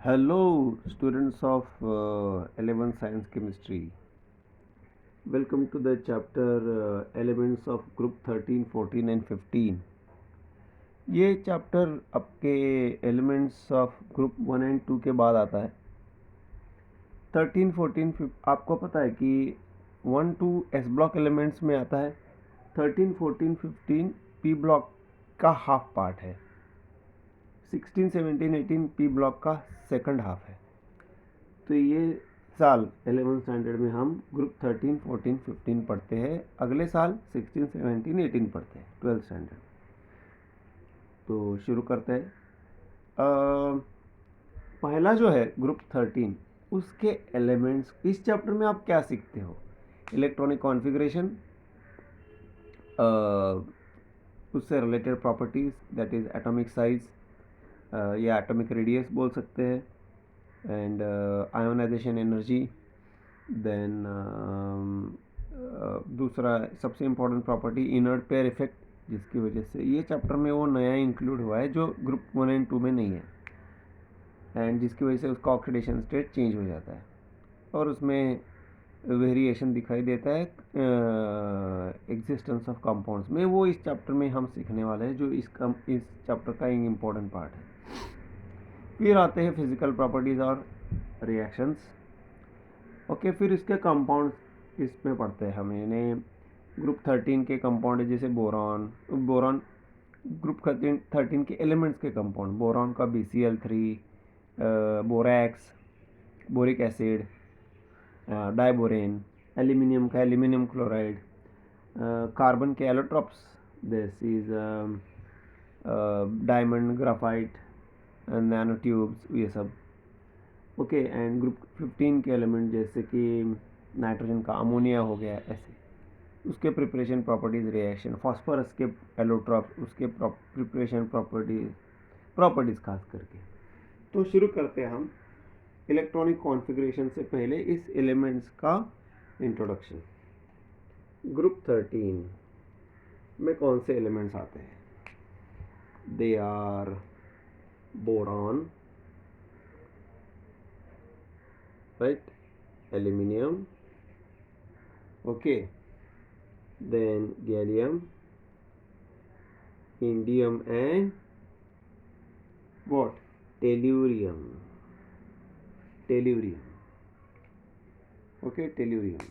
Hello, students of 11th Science Chemistry. Welcome to the chapter Elements of Group 13, 14 and 15. ये chapter आपके elements of group 1 and 2 के बाद आता है। 13, 14, 15 आपको पता है कि 1, 2 एस ब्लॉक एलिमेंट्स में आता है। 13, 14, 15 पी ब्लॉक का हाफ पार्ट है। 16, 17, 18 पी ब्लॉक का सेकंड हाफ है। तो ये साल 11th स्टैंडर्ड में हम ग्रुप 13, 14, 15 पढ़ते हैं। अगले साल 16, 17, 18 पढ़ते हैं 12th स्टैंडर्ड। तो शुरू करते हैं। पहला जो है ग्रुप 13, उसके एलिमेंट्स इस चैप्टर में आप क्या सीखते हो? इलेक्ट्रॉनिक कॉन्फ़िगरेशन, उससे related properties, that is atomic size या एटॉमिक रेडियस बोल सकते हैं, and ionization energy, then दूसरा सबसे important property inert pair effect, जिसकी वजह से ये चैप्टर में वो नया इंक्लूड हुआ है जो ग्रुप 1 एंड 2 में नहीं है, एंड जिसकी वजह से उसका ऑक्सीडेशन स्टेट चेंज हो जाता है और उसमें वेरिएशन दिखाई देता है एग्जिस्टेंस ऑफ कंपाउंड्स में। वो इस चैप्टर में हम सीखने वाले हैं, जो इस चैप्टर का एक इम्पोर्टेंट पार्ट है। फिर आते हैं फिजिकल प्रॉपर्टीज़ और रिएक्शंस। ओके, फिर इसके कंपाउंड्स इसमें पढ़ते हैं हम। यानी ग्रुप 13 के कंपाउंड जैसे बोरॉन ग्रुप 13 के एलिमेंट्स के कंपाउंड, बोरॉन का BCl3, borax, boric acid, diborane, aluminium का एल्यूमिनियम क्लोराइड, कार्बन के allotropes, this is diamond, graphite, nano tubes, ये सब। ओके, एंड ग्रुप 15 के एलिमेंट जैसे कि नाइट्रोजन का अमोनिया हो गया, ऐसे उसके प्रिपरेशन प्रॉपर्टीज़, रिएक्शन, फास्फोरस के एलोट्रॉप, उसके प्रिपरेशन प्रॉपर्टीज़ खास करके। तो शुरू करते हैं हम इलेक्ट्रॉनिक कॉन्फ़िगरेशन से पहले इस एलिमेंट्स का इंट्रोडक्शन। ग्रुप 13 में कौन से एलिमेंट्स आते हैं? They are boron, right, aluminium, okay, then gallium, indium and what? Tellurium, okay, tellurium,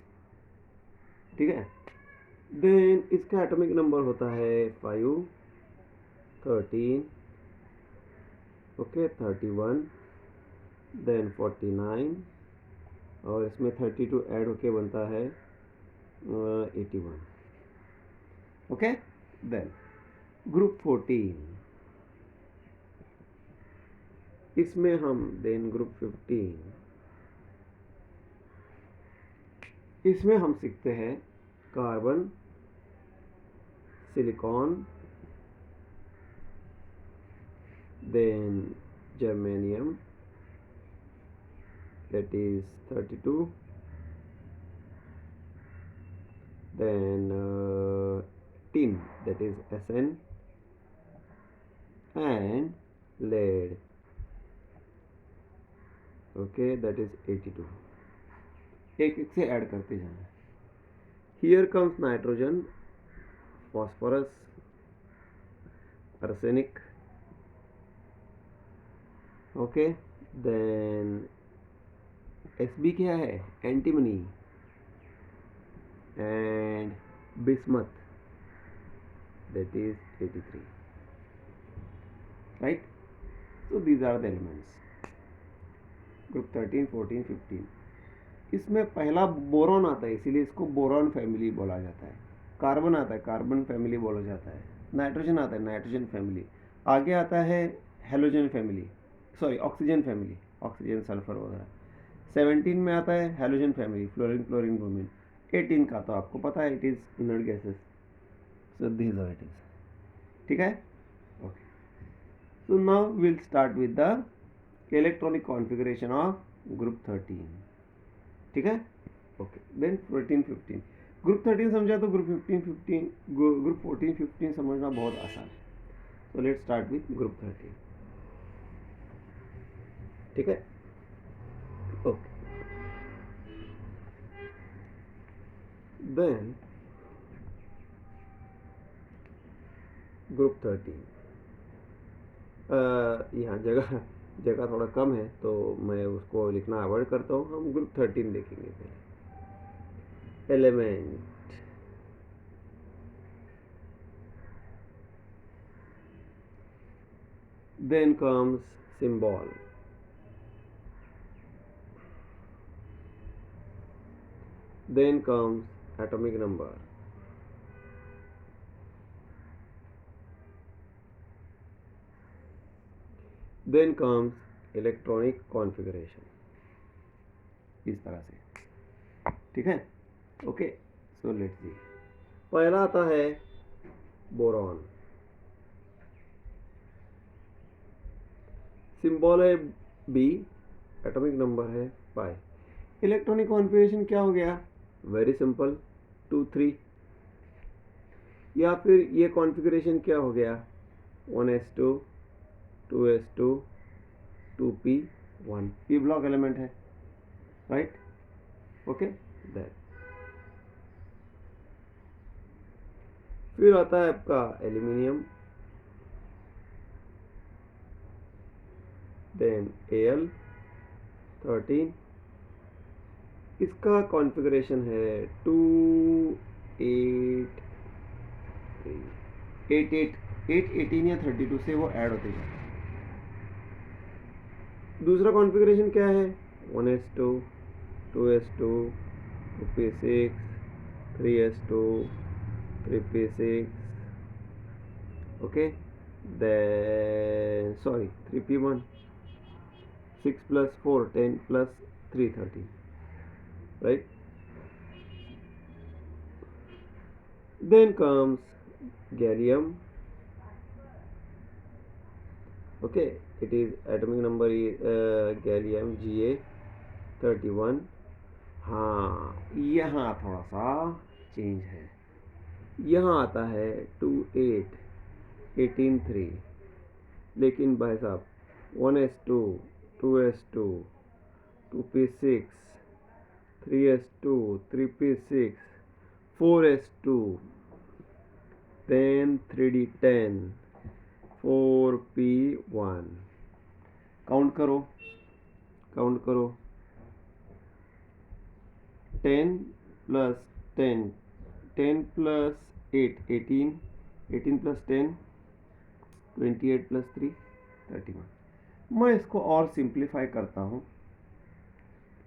ठीक है। देन इसका एटॉमिक नंबर होता है 5, 13, ओके, 31, देन 49, और इसमें 32 ऐड होके बनता है 81, ओके। देन ग्रुप 14, इसमें हम देन ग्रुप 15, इसमें हम सीखते हैं carbon, silicon, then germanium, that is 32, then tin, that is Sn, and lead, okay, that is 82। एक एक से ऐड करते जाना। Here comes nitrogen, phosphorus, arsenic, okay, then Sb क्या है? Antimony and bismuth, that is 83, right? So these are the elements group 13, 14, 15। इसमें पहला boron आता है, इसीलिए इसको बोरॉन फैमिली बोला जाता है। कार्बन आता है, कार्बन फैमिली बोला जाता है। नाइट्रोजन आता है, नाइट्रोजन फैमिली। आगे आता है halogen family, sorry oxygen family, oxygen, sulphur वगैरह। 17 में आता है halogen family, fluorine, chlorine, bromine. 18 का तो आपको पता है, it is inert gases, so this are it is, ठीक है, okay. So now will start with the electronic configuration of group 13, ठीक है, ओके। देन 14, 15, ग्रुप 13 समझा तो ग्रुप 14, 15 समझना बहुत आसान है। तो लेट्स स्टार्ट विथ ग्रुप 13, ठीक है, ओके। देन ग्रुप 13, यहाँ जगह जगह थोड़ा कम है तो मैं उसको लिखना अवॉइड करता हूँ। हम ग्रुप 13 देखेंगे पहले। Element, then comes symbol, then comes atomic number, then comes electronic configuration, इस तरह से, ठीक है, ओके। सो लेट्स सी, पहला आता है बोरॉन, सिंबल है बी, एटॉमिक नंबर है पाई। इलेक्ट्रॉनिक कॉन्फ़िगरेशन क्या हो गया? Very simple, 2 3। या फिर ये कॉन्फ़िगरेशन क्या हो गया? 1s2 2s2 2p1, P block element है, राइट, ओके। दैट फिर आता है आपका एल्यूमिनियम, देन Al13, इसका कॉन्फ़िगरेशन है 2 8 8 8 18 या 32 से वो ऐड होते जाते हैं। दूसरा कॉन्फ़िगरेशन क्या है? 1s2 2s2 2p6 3s2 3p6, okay. Then sorry 3p1, 6 plus 4 10 plus 3 13, right? Then comes gallium, okay, it is atomic number is gallium Ga31। हाँ, यहाँ थोड़ा सा चेंज है, यहाँ आता है 2 8 18 3, लेकिन भाई साहब 1s2 2s2 2p6 3s2 3p6 4s2, then 3d10 4p1। Count करो 10 plus 10 10 plus 8 18 18 plus 10 28 plus 3 31। मैं इसको और सिंप्लीफाई करता हूँ।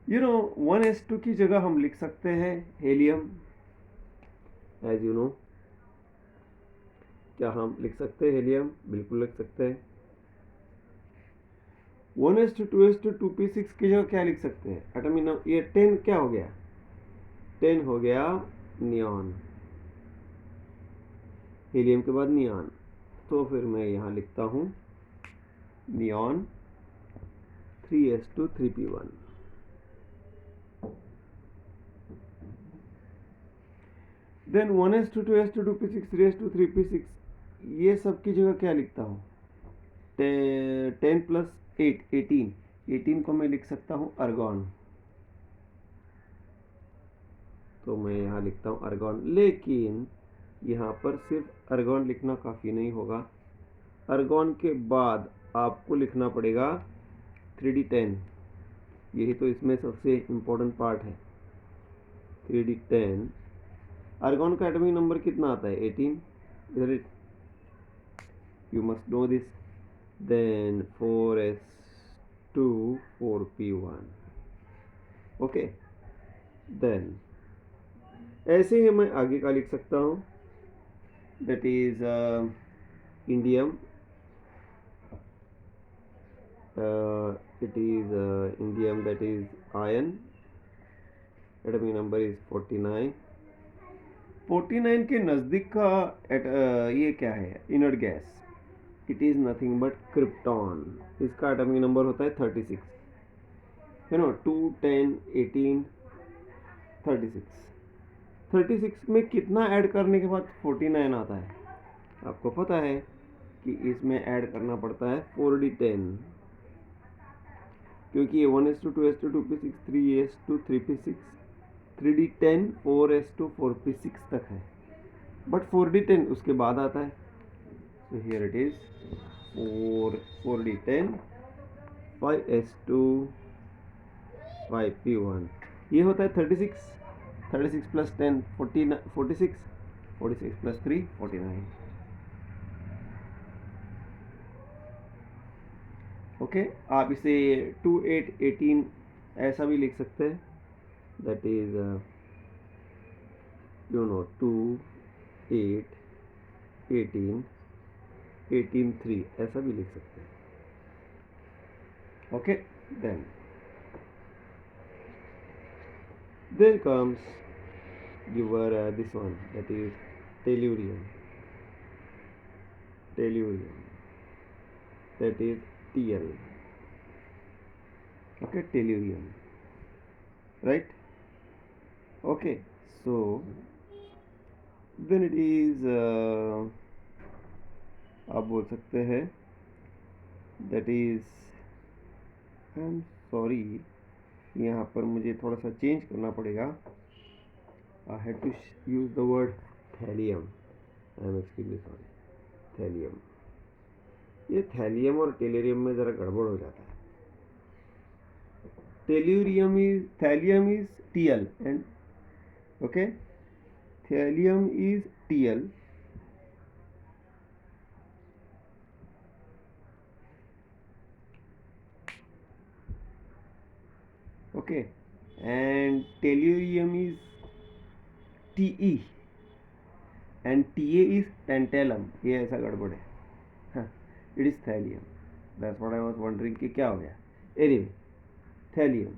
1s2 की जगह हम लिख सकते हैं हेलियम, एज यू नो। क्या हम लिख सकते हैं हेलियम? बिल्कुल लिख सकते हैं। 1s2 2s2 2p6 की जगह क्या लिख सकते हैं? एटॉमिक नंबर, ये 10 क्या हो गया? 10 हो गया नियॉन, हीलियम के बाद नियॉन, तो फिर मैं यहाँ लिखता हूँ neon 3s2 3p1। Then 1s2 2s2 2p6 3s2 3p6, ये सब की जगह क्या लिखता हूँ? 10 plus 8 18 को मैं लिख सकता हूँ अर्गॉन, तो मैं यहाँ लिखता हूँ अर्गॉन। लेकिन यहाँ पर सिर्फ अर्गॉन लिखना काफ़ी नहीं होगा, अर्गॉन के बाद आपको लिखना पड़ेगा 3d10, यही तो इसमें सबसे इम्पोर्टेंट पार्ट है। 3d10, अर्गॉन का एटॉमिक नंबर कितना आता है? 18, इधर you must know this. Then 4s2 4p1, okay. Then ऐसे ही मैं आगे का लिख सकता हूँ, that is indium, it is indium, that is iron, atomic number is 49। 49 के नज़दीक का ये क्या है? Inert gas, it is nothing but krypton, इसका एटॉमिक नंबर होता है 36, 2 10 18 36 में कितना ऐड करने के बाद 49 आता है? आपको पता है कि इसमें ऐड करना पड़ता है 4d10, क्योंकि ये 1:2 2p6 3s2 3p6 3d10 4s2 4p6 तक है, बट 4d10 उसके बाद आता है। So here it is 4d10 5s2 5p1, ये होता है 36, 36 प्लस 10 46, 46 प्लस 3 49। ओके, आप इसे 2 8 18 ऐसा भी लिख सकते हैं, दैट इज 2 8 18 18 3 ऐसा भी लिख सकते हैं। Okay, then comes your this one, that is tellurium, that is TL. Okay, tellurium, right? Okay, so then it is आप बोल सकते हैं that is, I am sorry, यहाँ पर मुझे थोड़ा सा चेंज करना पड़ेगा। I have to use the word thallium, I am extremely sorry. Thallium, ये थैलियम और टेलरियम में ज़रा गड़बड़ हो जाता है। Thallium is Tl and okay, thallium is Tl okay, and tellurium is Te and Ta is tantalum, ये ऐसा गड़बड़ है। It is thallium, that's what I was wondering कि क्या हो गया। Anyway, thallium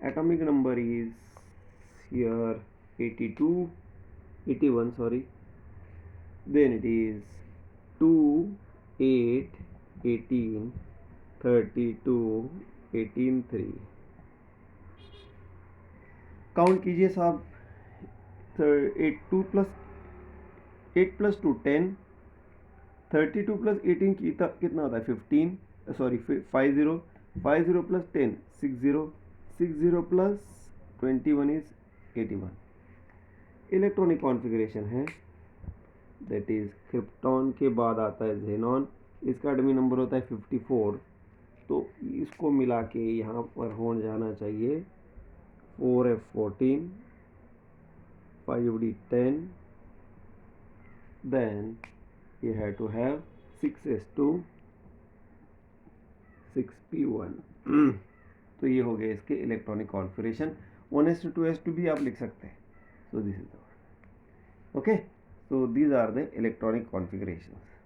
atomic number is here 81 sorry, then it is 2 8 18 32 18 3। Count कीजिए साहब, 8 प्लस 2 10, 32 प्लस 18 कितना होता है 15, sorry 50, 50 plus 10 60, 60 plus 21 is 81। Electronic configuration है, दैट इज क्रिप्टॉन के बाद आता है ज़ेनॉन, इसका एटॉमिक नंबर होता है 54, तो इसको मिला के यहाँ पर हो जाना चाहिए 4f14 5d10, then you have to have 6s2 6p1 तो ये हो गए इसके इलेक्ट्रॉनिक कॉन्फ़िगरेशन। 1s2 2s2 भी आप लिख सकते हैं। So this is the okay, so these are the electronic configurations.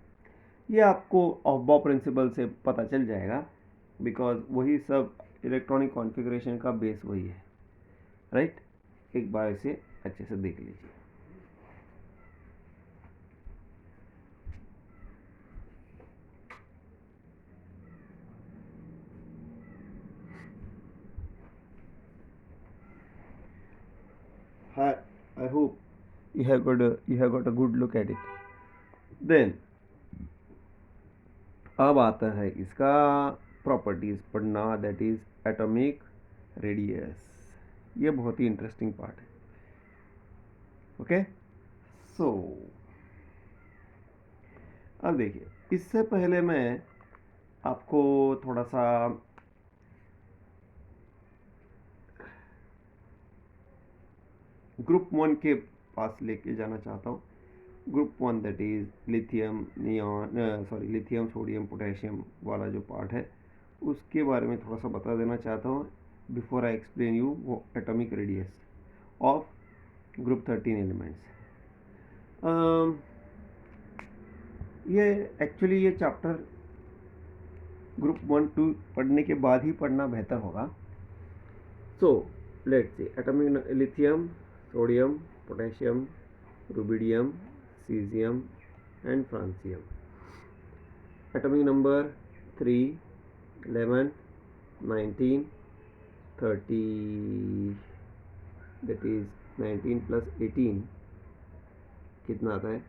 ये आपको ऑफ प्रिंसिपल से पता चल जाएगा, बिकॉज वही सब इलेक्ट्रॉनिक कॉन्फ़िगरेशन का बेस वही है, राइट? एक बार इसे अच्छे से देख लीजिए। I hope you have got a good look at it. Then अब आता है इसका प्रॉपर्टीज पढ़ना, दैट इज एटॉमिक रेडियस। ये बहुत ही इंटरेस्टिंग पार्ट है। ओके, सो अब देखिए, इससे पहले मैं आपको थोड़ा सा ग्रुप 1 के पास लेके जाना चाहता हूँ। Group 1 that is lithium neon, sorry lithium sodium potassium वाला जो पार्ट है, उसके बारे में थोड़ा सा बता देना चाहता हूँ बिफोर आई एक्सप्लेन यू वो atomic radius of group 13 elements. ये एक्चुअली ये चैप्टर ग्रुप 1 2 पढ़ने के बाद ही पढ़ना बेहतर होगा। So let's see, atomic lithium sodium potassium rubidium cesium and francium, atomic number 3 11 19 30, that is 19 plus 18 कितना आता है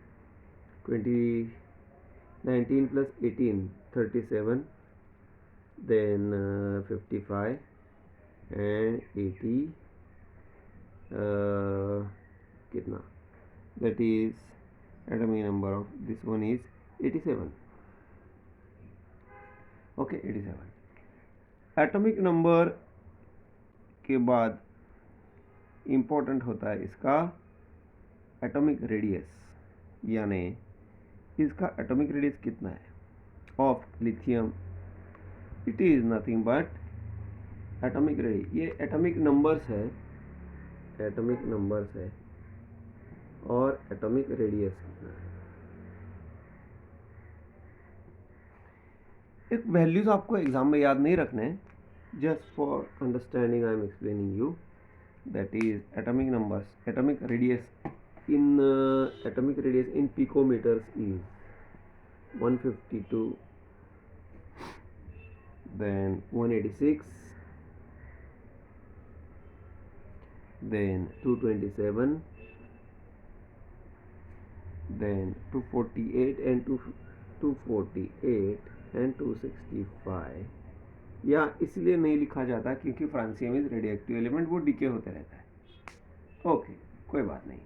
20, 19 plus 18 37, then 55 and 80 कितना, that is atomic number of this one is 87. okay, 87. Atomic number के बाद इम्पोर्टेंट होता है इसका atomic radius, यानी इसका एटॉमिक रेडियस कितना है of lithium. It is nothing but atomic radius. ये एटॉमिक नंबर्स है, एटॉमिक नंबर्स है और एटॉमिक रेडियस कितना है. एक वैल्यूज आपको एग्जाम में याद नहीं रखने, just for understanding I am explaining you. That is atomic numbers. Atomic radius in picometres is 152, then 186, then 227, then 248 and 248 and 265. या इसलिए नहीं लिखा जाता क्योंकि फ्रांसियम इज रेडियोएक्टिव एलिमेंट, वो डीके होते रहता है. ओके, कोई बात नहीं.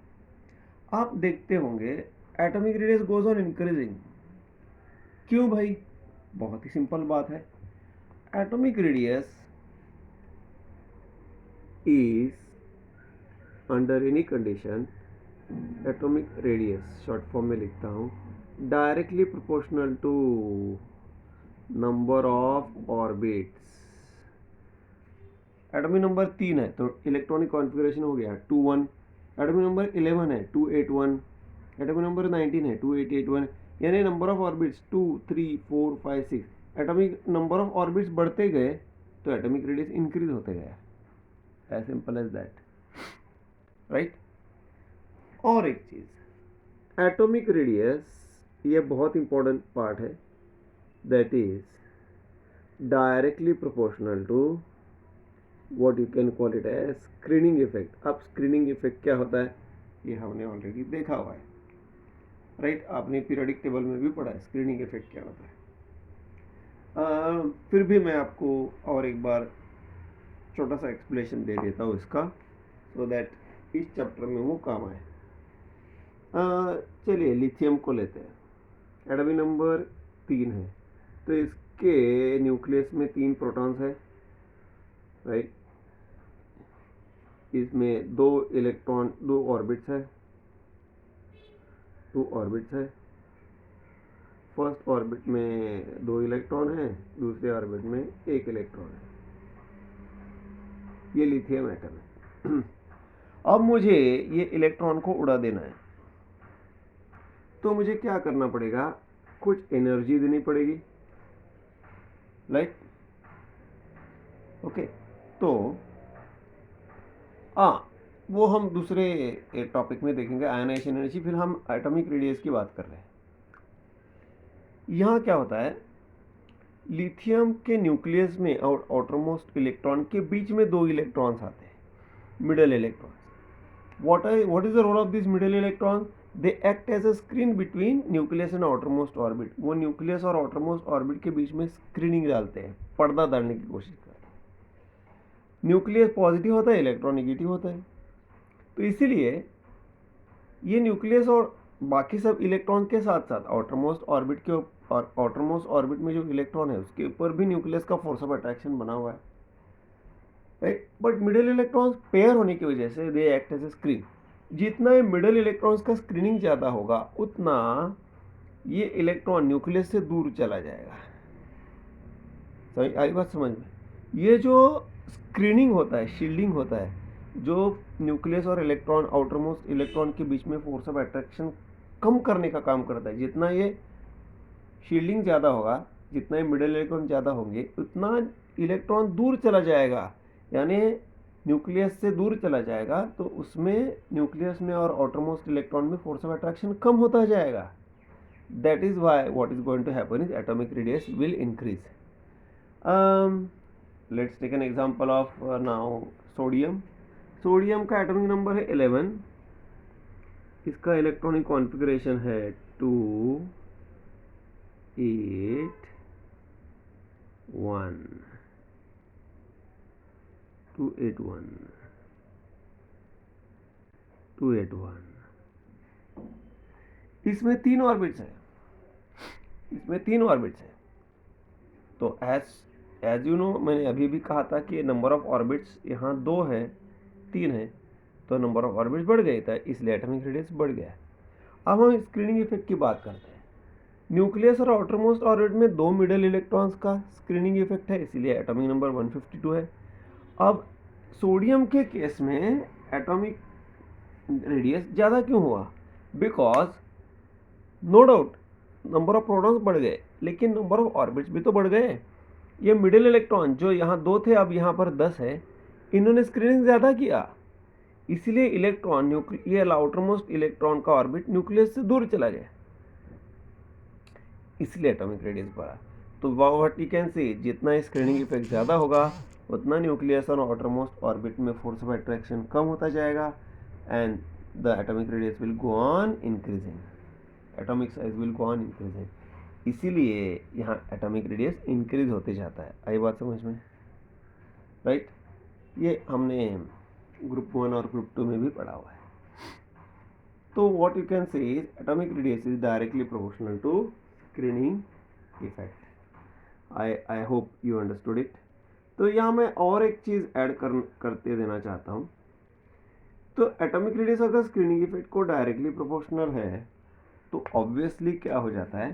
आप देखते होंगे atomic radius goes on increasing. क्यों भाई? बहुत ही सिंपल बात है. Atomic radius is under any condition, atomic radius short form में लिखता हूँ, directly proportional to number of orbits. Atomic number 3 है तो इलेक्ट्रॉनिक कॉन्फ़िगरेशन हो गया 2 1. एटॉमिक नंबर 11 है 281. एटॉमिक नंबर 19 है 2881. यानी number of orbits 2 3 4 5 6. Atomic number of orbits बढ़ते गए तो एटॉमिक रेडियस इंक्रीज होते गया. As simple as that, right. और एक चीज, एटॉमिक रेडियस, ये बहुत इंपॉर्टेंट पार्ट है, that is directly proportional to what you can call it as screening effect. अब स्क्रीनिंग इफेक्ट क्या होता है ये हमने ऑलरेडी देखा हुआ है, राइट. आपने पीरियोडिक टेबल में भी पढ़ा है स्क्रीनिंग इफेक्ट क्या होता है. फिर भी मैं आपको और एक बार छोटा सा एक्सप्लेनेशन दे देता हूँ इसका, सो दैट इस चैप्टर में वो काम आए. चलिए लिथियम को लेते हैं. एटॉमिक नंबर 3 है तो इसके न्यूक्लियस में 3 प्रोटॉन्स है, राइट. इसमें 2 इलेक्ट्रॉन, 2 ऑर्बिट्स है, 2 ऑर्बिट्स है. फर्स्ट ऑर्बिट में 2 इलेक्ट्रॉन है, दूसरे ऑर्बिट में 1 इलेक्ट्रॉन है. ये लिथियम एटम है. अब मुझे ये इलेक्ट्रॉन को उड़ा देना है तो मुझे क्या करना पड़ेगा, कुछ एनर्जी देनी पड़ेगी, राइट. ओके, तो वो हम दूसरे टॉपिक में देखेंगे, आयनाइजेशन एनर्जी. फिर हम एटॉमिक रेडियस की बात कर रहे हैं. यहाँ क्या होता है, लिथियम के न्यूक्लियस में और आउटरमोस्ट इलेक्ट्रॉन के बीच में 2 इलेक्ट्रॉन्स आते हैं, middle electrons. what is the role of these middle electrons? They act as a screen between nucleus and outermost orbit. वो न्यूक्लियस और आउटरमोस्ट ऑर्बिट के बीच में स्क्रीनिंग डालते हैं, पर्दा डालने की कोशिश करते हैं. न्यूक्लियस पॉजिटिव होता है, इलेक्ट्रॉन निगेटिव होता है. तो इसीलिए ये न्यूक्लियस और बाकी सब इलेक्ट्रॉन के साथ साथ आउटरमोस्ट ऑर्बिट के और आउटरमोस्ट ऑर्बिट में जो इलेक्ट्रॉन है उसके ऊपर भी न्यूक्लियस का फोर्स ऑफ अट्रैक्शन बना हुआ है, right. But middle electrons pair होने की वजह से they act as a screen. जितना ये मिडिल इलेक्ट्रॉन्स का स्क्रीनिंग ज़्यादा होगा उतना ये इलेक्ट्रॉन न्यूक्लियस से दूर चला जाएगा. समझ आई बात समझ में? ये जो स्क्रीनिंग होता है, शील्डिंग होता है, जो न्यूक्लियस और इलेक्ट्रॉन, आउटरमोस्ट इलेक्ट्रॉन के बीच में फोर्स ऑफ अट्रैक्शन कम करने का काम करता है. जितना ये शील्डिंग ज़्यादा होगा, जितना ये मिडिल इलेक्ट्रॉन ज़्यादा होंगे उतना इलेक्ट्रॉन दूर चला जाएगा, यानी न्यूक्लियस से दूर चला जाएगा. तो उसमें न्यूक्लियस में और आउटरमोस्ट इलेक्ट्रॉन में फोर्स ऑफ अट्रैक्शन कम होता जाएगा. That is why what is going to happen is atomic radius will increase. Let's take an example of now sodium. Sodium का एटॉमिक नंबर है 11. इसका इलेक्ट्रॉनिक कॉन्फ़िगरेशन है 2 8 1 281 281। इसमें 3 ऑर्बिट्स है, तो एज यू नो, मैंने अभी भी कहा था कि नंबर ऑफ ऑर्बिट्स यहाँ 2 है, 3 है, तो नंबर ऑफ ऑर्बिट्स बढ़ गए था, इसलिए एटॉमिक रेडियस बढ़ गया। अब हम स्क्रीनिंग इफेक्ट की बात करते हैं। न्यूक्लियस और आउटरमोस्ट ऑर्बिट में 2 मिडल इलेक्ट्रॉन्स का स्क्रीनिंग इफेक्ट है, इसीलिए एटॉमिक नंबर 152 है। अब सोडियम के केस में एटॉमिक रेडियस ज़्यादा क्यों हुआ? Because no doubt number of protons बढ़ गए, लेकिन नंबर ऑफ ऑर्बिट्स भी तो बढ़ गए। ये मिडिल इलेक्ट्रॉन जो यहाँ 2 थे, अब यहाँ पर 10 है, इन्होंने स्क्रीनिंग ज़्यादा किया, इसलिए इलेक्ट्रॉन ये आउटरमोस्ट इलेक्ट्रॉन का ऑर्बिट न्यूक्लियस से दूर चला गया, इसलिए एटॉमिक रेडियस बढ़ा। तो व्हाट यू कैन से, जितना स्क्रीनिंग इफेक्ट ज़्यादा होगा उतना न्यूक्लियस और आउटरमोस्ट ऑर्बिट में फोर्स ऑफ अट्रैक्शन कम होता जाएगा, and the atomic radius will go on increasing, atomic size will go on increasing, इसीलिए यहाँ एटॉमिक रेडियस इंक्रीज होते जाता है। आई बात समझ में? राइट, ये हमने ग्रुप 1 और ग्रुप 2 में भी पढ़ा हुआ है। तो what you can say is atomic radius is directly proportional to screening effect. I hope you understood it. तो यहाँ मैं और एक चीज़ ऐड करते देना चाहता हूँ। तो एटॉमिक रेडियस अगर स्क्रीनिंग इफेक्ट को डायरेक्टली प्रोपोर्शनल है तो ऑब्वियसली क्या हो जाता है,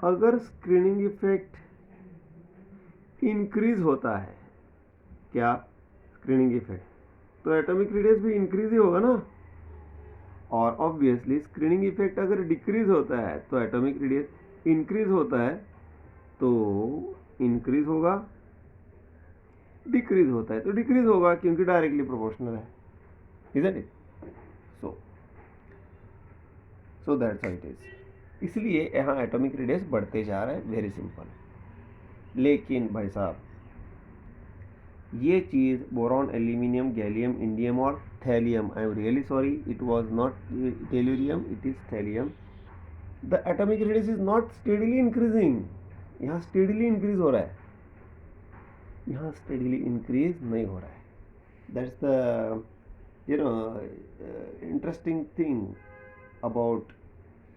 अगर स्क्रीनिंग इफेक्ट इंक्रीज होता है, क्या स्क्रीनिंग इफेक्ट, तो एटॉमिक रेडियस भी इंक्रीज ही होगा ना। और ऑब्वियसली स्क्रीनिंग इफेक्ट अगर डिक्रीज होता है तो एटॉमिक रेडियस इंक्रीज होता है, तो इंक्रीज होगा, डिक्रीज होता है तो डिक्रीज होगा, क्योंकि डायरेक्टली प्रोपोर्शनल है, isn't it? So that's how it is. इसलिए यहाँ एटॉमिक रेडियस बढ़ते जा रहा है, वेरी सिंपल। लेकिन भाई साहब, ये चीज़ बोरॉन, एल्यूमिनियम, गैलियम, इंडियम और thallium, I am really sorry, it was not tellurium, it is thallium. The atomic radius is not steadily increasing. यहाँ स्टेडीली इंक्रीज हो रहा है, यहाँ स्टेडीली इंक्रीज नहीं हो रहा है। That's the interesting thing about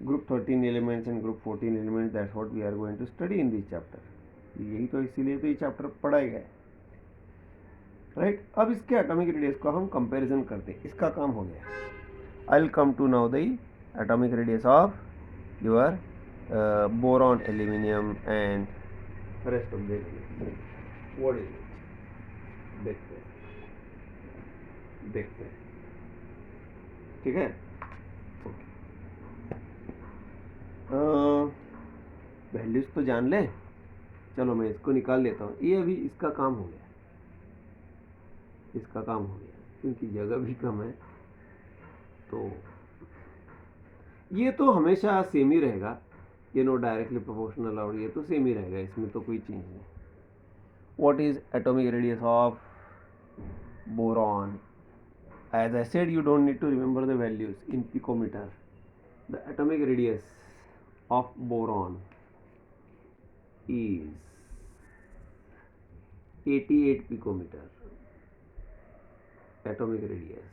group 13 elements and group 14 elements. That's what we are going to study in this chapter. यही तो, इसीलिए तो ये चैप्टर पढ़ाया गया है, राइट। अब इसके एटॉमिक रेडियस को हम कंपैरिजन करते हैं, इसका काम हो गया। I will come to now the atomic radius of your boron, aluminium and rest of the elements. What is it, देखते हैं, ठीक है। वैल्यूज तो जान ले, चलो मैं इसको निकाल लेता हूँ। ये अभी इसका काम हो गया, क्योंकि जगह भी कम है, तो ये तो हमेशा सेम ही रहेगा, डायरेक्टली प्रोपोर्शनल, और ये तो सेम ही रहेगा, इसमें तो कोई चेंज नहीं। What is atomic radius of boron? As I said, you don't need to remember the values in picometer. The atomic radius of boron is 88 picometer. Atomic radius.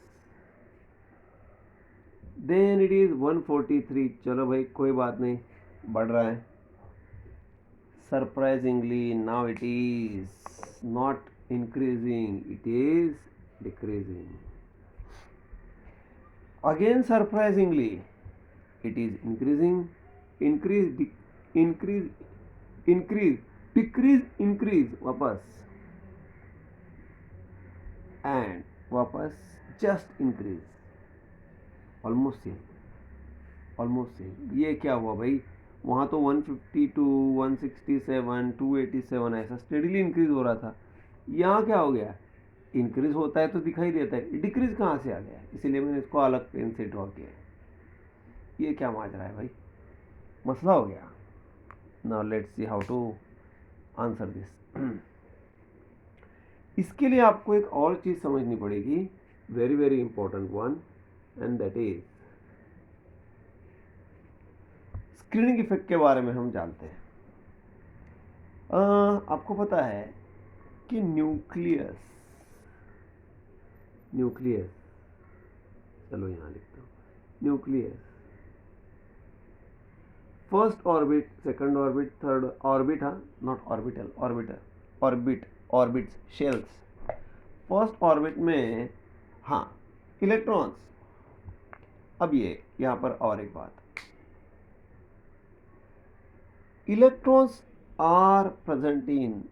Then it is 143. चलो भाई कोई बात नहीं, बढ़ रहा है। Surprisingly, now it is not increasing, it is decreasing. Again surprisingly, it is increasing, increase, decrease, वापस, and वापस just increase, almost same। ये क्या हुआ भाई, वहाँ तो 152, 167, 287 ऐसा स्टेडीली इंक्रीज हो रहा था, यहाँ क्या हो गया, इंक्रीज होता है तो दिखाई देता है, डिक्रीज कहाँ से आ गया, इसीलिए मैंने इसको अलग पेन से ड्रॉ किया है। ये क्या माजरा है भाई, मसला हो गया। Now let's see how to answer this. इसके लिए आपको एक और चीज़ समझनी पड़ेगी, very very important one, and that is screening effect के बारे में हम जानते हैं। आपको पता है कि न्यूक्लियस, चलो यहाँ लिखता हूँ, nucleus first orbit, second orbit, third orbit, हाँ not orbital, orbits, shells. First orbit में हाँ इलेक्ट्रॉन्स। अब ये यहाँ पर और एक बात, electrons are present in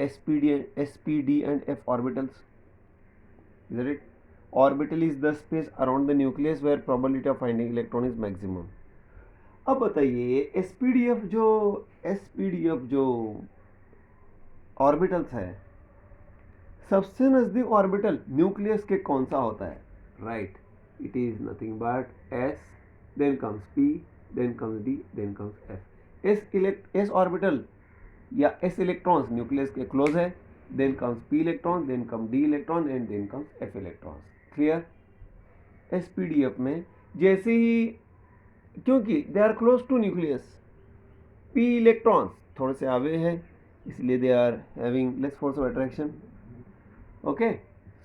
SPD and F orbitals, isn't it? Orbital is the space around the nucleus where probability of finding electron is maximum. अब बताइए एसपीडीएफ जो ऑर्बिटल्स है, सबसे नजदीक ऑर्बिटल न्यूक्लियस के कौन सा होता है? Right, it is nothing but S, then comes P, then comes D, then comes F. S orbital या एस इलेक्ट्रॉन्स न्यूक्लियस के क्लोज है, then comes P electron, then come D electron and then comes F electrons. Clear? SPDF में जैसे ही, क्योंकि they are close to nucleus, P electrons थोड़े से आगे हैं, इसलिए they are having less force of attraction. Okay,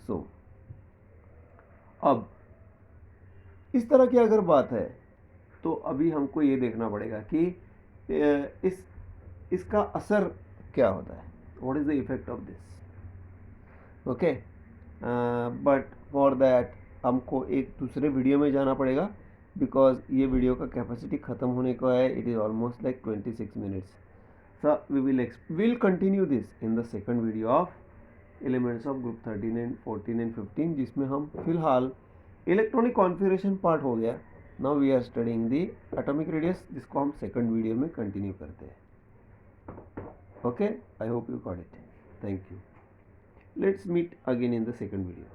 so अब इस तरह की अगर बात है तो अभी हमको ये देखना पड़ेगा कि इसका असर क्या होता है, what is the effect of this. Okay, but for that हमको एक दूसरे वीडियो में जाना पड़ेगा, बिकॉज ये वीडियो का कैपेसिटी ख़त्म होने को है, it is almost like 26 minutes. So we will continue this in the second video of elements of group 13 and 14 and 15, जिसमें हम फिलहाल इलेक्ट्रॉनिक कॉन्फ़िगरेशन पार्ट हो गया। Now we are studying the atomic radius, जिसको हम सेकंड वीडियो में continue करते हैं। Okay, I hope you got it. Thank you. Let's meet again in the second video.